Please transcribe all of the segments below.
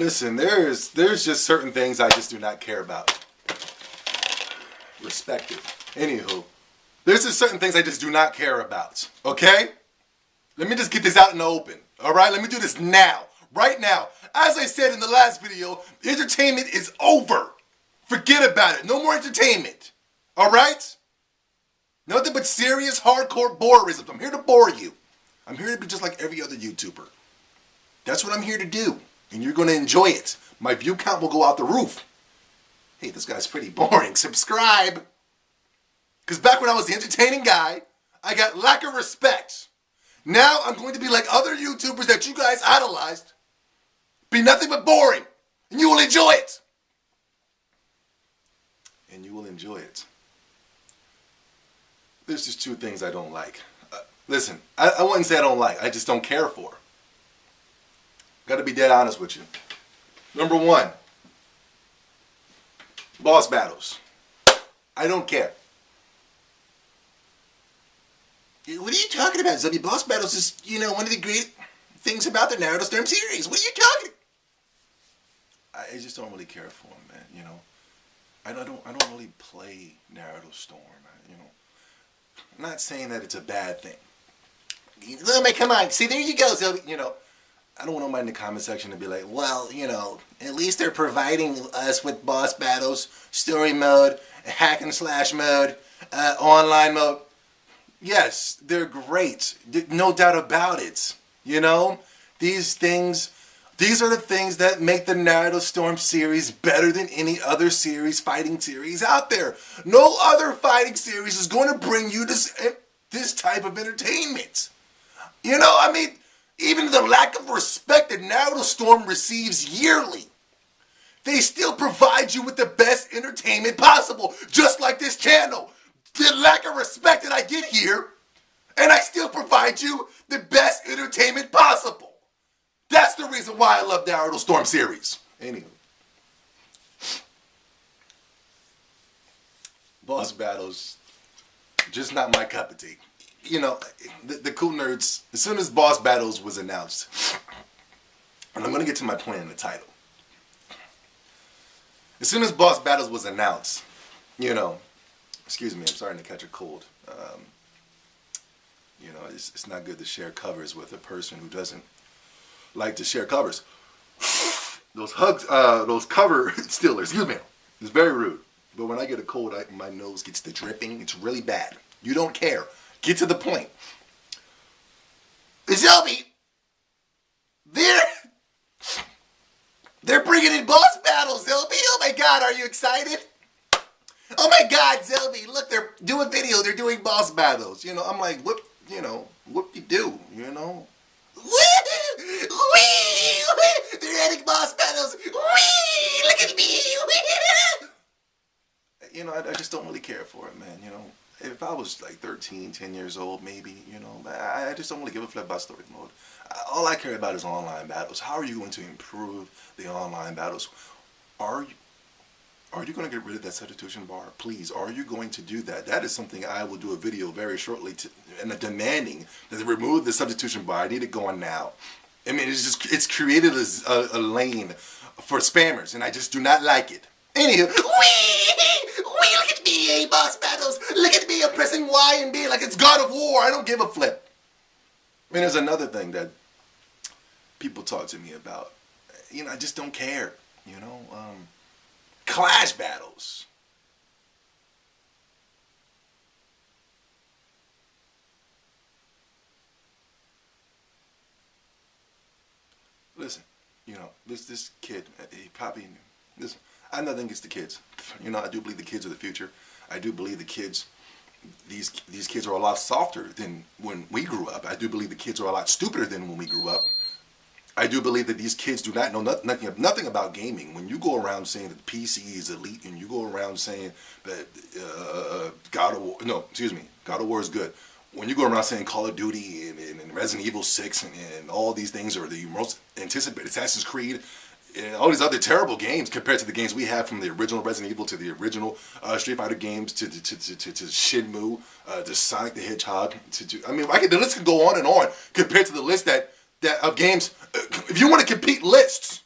Listen, there's just certain things I just do not care about. Respect it. Anywho, there's just certain things I just do not care about. Okay? Let me just get this out in the open. Alright? Let me do this now. Right now. As I said in the last video, entertainment is over. Forget about it. No more entertainment. Alright? Nothing but serious, hardcore boreism. I'm here to bore you. I'm here to be just like every other YouTuber. That's what I'm here to do. And you're going to enjoy it. My view count will go out the roof. Hey, this guy's pretty boring. Subscribe. Because back when I was the entertaining guy, I got lack of respect. Now I'm going to be like other YouTubers that you guys idolized. Be nothing but boring. And you will enjoy it. And you will enjoy it. There's just two things I don't like. Listen, I wouldn't say I don't like. I just don't care for. Gotta be dead honest with you. Number one, boss battles. I don't care. What are you talking about, Zubby? Boss battles is, one of the great things about the Naruto Storm series. What are you talking? I just don't really care for them, man. I don't really play Naruto Storm. I'm not saying that it's a bad thing. Come on, see, there you go, Zubby. I don't want nobody in the comment section to be like, well, at least they're providing us with boss battles, story mode, hack and slash mode, online mode. Yes, they're great. No doubt about it. These are the things that make the Naruto Storm series better than any other fighting series out there. No other fighting series is going to bring you this type of entertainment. Even the lack of respect that Naruto Storm receives yearly, they still provide you with the best entertainment possible, just like this channel. The lack of respect that I get here, and I still provide you the best entertainment possible. That's the reason why I love Naruto Storm series. Anyway. Boss battles, just not my cup of tea. The cool nerds, as soon as boss battles was announced, and I'm going to get to my point in the title. As soon as boss battles was announced, excuse me, I'm starting to catch a cold. It's not good to share covers with a person who doesn't like to share covers. Those cover stealers, excuse me, it's very rude. But when I get a cold, my nose gets the dripping. It's really bad. You don't care. Get to the point. Zubby, they're bringing in boss battles, Zubby. Oh my God, are you excited? Oh my God, Zubby, look, they're doing video. They're doing boss battles. I'm like, what you do, They're adding boss battles. Look at me. I just don't really care for it, man. If I was like 13, 10 years old, maybe, I just don't really give a flip about story mode. All I care about is online battles. How are you going to improve the online battles? Are you going to get rid of that substitution bar? Please, are you going to do that? That is something I will do a video very shortly and demanding that they remove the substitution bar. I need it going now. It's created a lane for spammers, and I just do not like it. Anywho, look at me, boss battles. Look at me, I'm pressing Y and B like it's God of War. I don't give a flip. There's another thing that people talk to me about. I just don't care. Clash battles. Listen, this kid, he probably, listen, I have nothing against the kids. I do believe the kids are the future. I do believe the kids, these kids are a lot softer than when we grew up. I do believe the kids are a lot stupider than when we grew up. I do believe that these kids do not know nothing about gaming. When you go around saying that PC is elite, and you go around saying that God of War is good. When you go around saying Call of Duty and Resident Evil 6 and all these things are the most anticipated, Assassin's Creed, and all these other terrible games compared to the games we have, from the original Resident Evil to the original Street Fighter games to Shenmue, to Sonic the Hedgehog. The list can go on and on compared to the list that of games. If you want to compete lists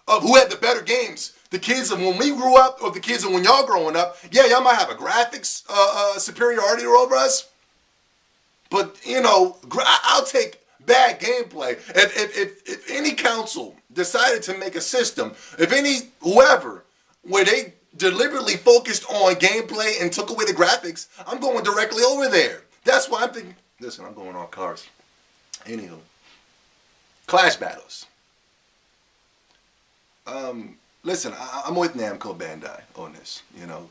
of who had the better games. The kids of when we grew up, or the kids of when y'all growing up. Yeah, y'all might have a graphics superiority over us, but you know, I'll take bad gameplay. If any council decided to make a system, if any whoever, where they deliberately focused on gameplay and took away the graphics, I'm going directly over there. That's why I'm thinking. Listen, I'm going on cars. Anywho, Clash battles. Listen, I'm with Namco Bandai on this. You know,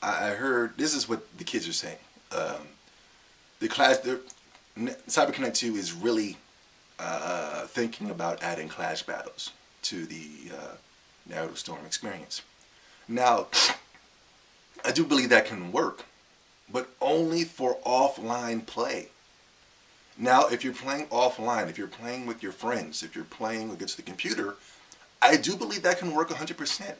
I heard this is what the kids are saying. The CyberConnect 2 is really thinking about adding Clash battles to the Naruto Storm experience. Now, I do believe that can work, but only for offline play. Now, if you're playing offline, if you're playing with your friends, if you're playing against the computer, I do believe that can work 100%.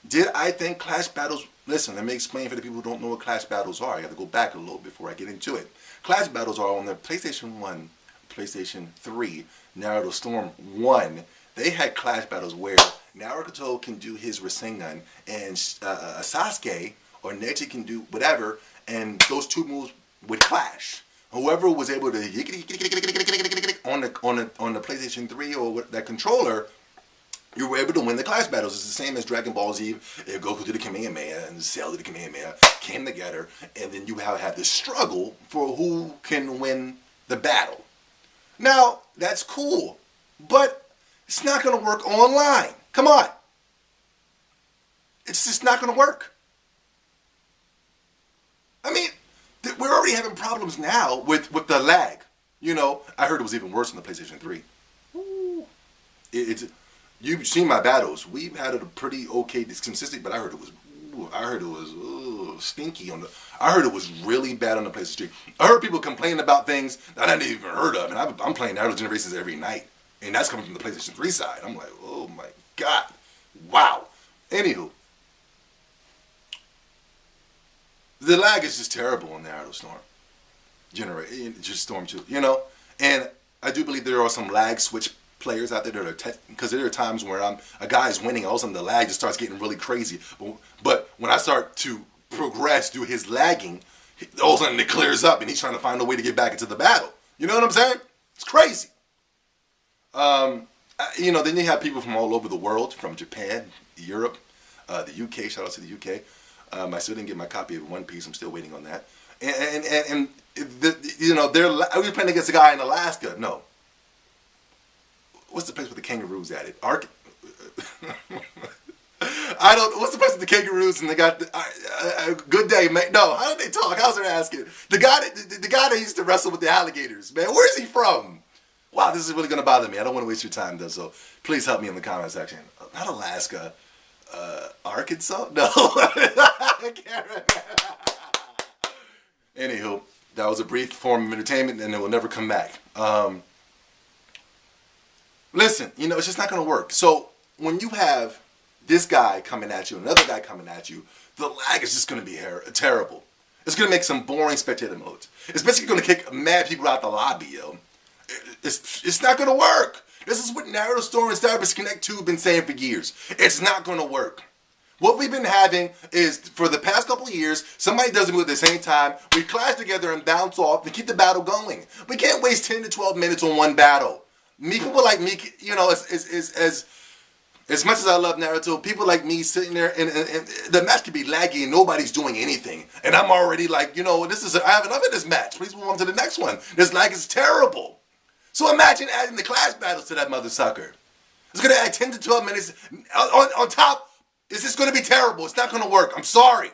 Did I think Clash battles... Listen, let me explain for the people who don't know what Clash battles are. I got to go back a little before I get into it. Clash battles are on the PlayStation 1, PlayStation 3, Naruto Storm 1. They had Clash battles where Naruto can do his Rasengan and Sasuke or Neji can do whatever, and those two moves would clash. Whoever was able to on the PlayStation 3 or that controller, you were able to win the Clash battles. It's the same as Dragon Ball Z. If Goku did the Kamehameha and Cell did the Kamehameha, came together, and then you have this struggle for who can win the battle. Now, that's cool, but it's not going to work online. Come on. It's just not going to work. I mean, we're already having problems now with the lag. You know, I heard it was even worse on the PlayStation 3. Ooh. You've seen my battles. We've had it a pretty okay, it's consistent, but I heard it was stinky on the. I heard it was really bad on the PlayStation 3. I heard people complaining about things that I didn't even heard of, and I'm playing Naruto Generations every night, and that's coming from the PlayStation 3 side. I'm like, oh my god, wow. Anywho, the lag is just terrible on Naruto Storm. Just Storm 2, you know, and I do believe there are some lag switch players out there that are because there are times where a guy is winning, all of a sudden the lag just starts getting really crazy. But when I start to progress through his lagging, all of a sudden it clears up and he's trying to find a way to get back into the battle. You know what I'm saying? It's crazy. You know, then you have people from all over the world, from Japan, Europe, the UK. Shout out to the UK. I still didn't get my copy of One Piece. I'm still waiting on that. And you know, I was playing against a guy in Alaska. No. What's the place with the kangaroos at it? I don't. What's the place with the kangaroos and they got good day, mate? No, how did they talk? How's their asking? The guy that used to wrestle with the alligators, man. Where is he from? Wow, this is really gonna bother me. I don't want to waste your time though, so please help me in the comment section. Not Alaska, Arkansas? No, I can't remember. Anywho, that was a brief form of entertainment, and it will never come back. Listen, you know, it's just not going to work. So when you have this guy coming at you, another guy coming at you, the lag is just going to be terrible. It's going to make some boring spectator modes. It's basically going to kick mad people out the lobby, yo. It's not going to work. This is what Naruto Storm and CyberConnect 2 have been saying for years. It's not going to work. What we've been having is, for the past couple of years, somebody does it at the same time. We clash together and bounce off and keep the battle going. We can't waste 10 to 12 minutes on one battle. People like me, you know, as much as I love Naruto, people like me sitting there and the match could be laggy and nobody's doing anything. And I'm already like, you know, I have enough of this match. Please move on to the next one. This lag is terrible. So imagine adding the clash battles to that mother sucker. It's going to add 10 to 12 minutes. On top, it's just going to be terrible. It's not going to work. I'm sorry.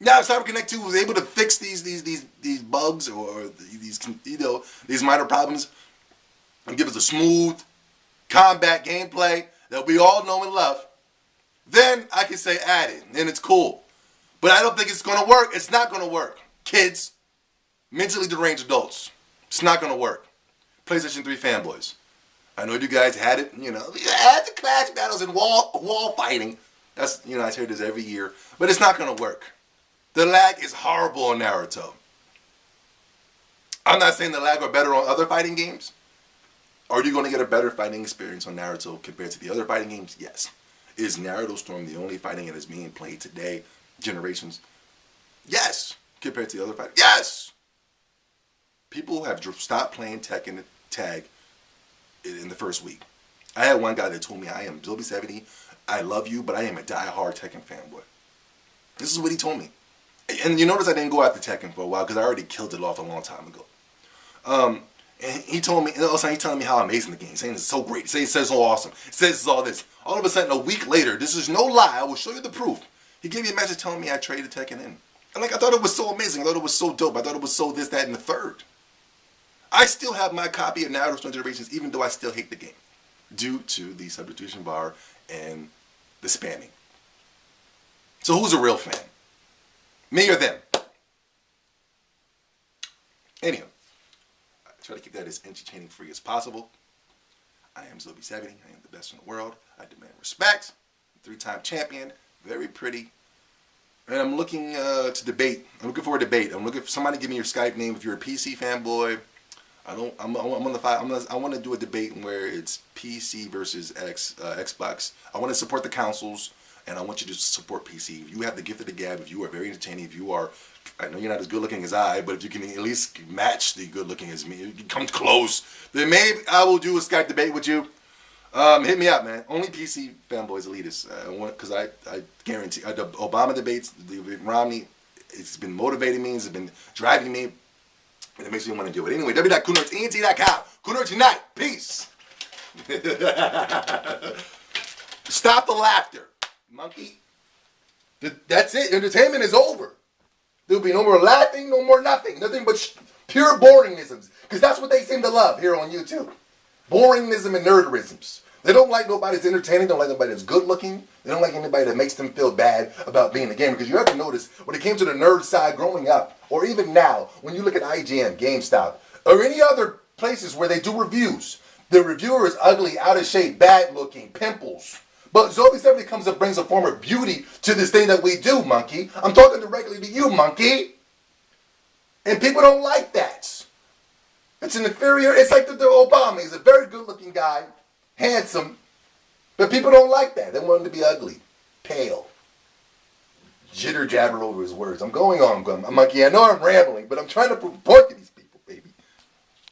Now, if CyberConnect 2 was able to fix these bugs or these minor problems, and give us a smooth combat gameplay that we all know and love, then I can say add it, and it's cool. But I don't think it's going to work. It's not going to work. Kids, mentally deranged adults, it's not going to work. PlayStation 3 fanboys, I know you guys had it, you know, you had the clash battles and wall fighting. That's, you know, I hear this every year, but it's not going to work. The lag is horrible on Naruto. I'm not saying the lag are better on other fighting games. Are you going to get a better fighting experience on Naruto compared to the other fighting games? Yes. Is Naruto Storm the only fighting that is being played today, generations? Yes. Compared to the other fighting? Yes. People have stopped playing Tekken Tag in the first week. I had one guy that told me, I am Zombie70, I love you, but I am a die-hard Tekken fanboy. This is what he told me. And you notice I didn't go after Tekken for a while because I already killed it off a long time ago. And he told me, and all of a sudden he's telling me how amazing the game is, saying it's so great, saying it says so awesome, it says it's all this. All of a sudden, a week later, this is no lie, I will show you the proof. He gave me a message telling me I traded Tekken in. And like, I thought it was so amazing, I thought it was so dope, I thought it was so this, that, and the third. I still have my copy of Naruto Storm Generations, even though I still hate the game, due to the substitution bar and the spamming. So who's a real fan? Me or them? Anyhow, I try to keep that as entertaining free as possible. I am Zombie70. I am the best in the world. I demand respect. 3-time champion. Very pretty. And I'm looking to debate. I'm looking for a debate. I'm looking for somebody to give me your Skype name if you're a PC fanboy. I'm on the fight. I want to do a debate where it's PC versus Xbox. I want to support the consoles, and I want you to support PC. If you have the gift of the gab, if you are very entertaining, if you are, I know you're not as good looking as I, but if you can at least match the good looking as me, you come close, then maybe I will do a Skype debate with you. Hit me up, man. Only PC fanboys, elitists. Because I guarantee, the Obama debates, the Romney, it's been motivating me, it's been driving me, and it makes me want to do it. Anyway, www.kunerdsent.com. Kunerds Unite. Peace. Stop the laughter, monkey. That's it. Entertainment is over. There'll be no more laughing, no more nothing. Nothing but pure boringisms. Because that's what they seem to love here on YouTube. Boringism and nerderisms. They don't like nobody that's entertaining. They don't like nobody that's good looking. They don't like anybody that makes them feel bad about being a gamer. Because you have to notice, when it came to the nerd side growing up, or even now, when you look at IGN, GameStop, or any other places where they do reviews, the reviewer is ugly, out of shape, bad looking, pimples. But Zombie70 comes and brings a form of beauty to this thing that we do, monkey. I'm talking directly to you, monkey. And people don't like that. It's an inferior, it's like the Obama. He's a very good looking guy, handsome, but people don't like that. They want him to be ugly, pale, jitter jabber over his words. I'm going on, monkey. I know I'm rambling, but I'm trying to prove a point to you.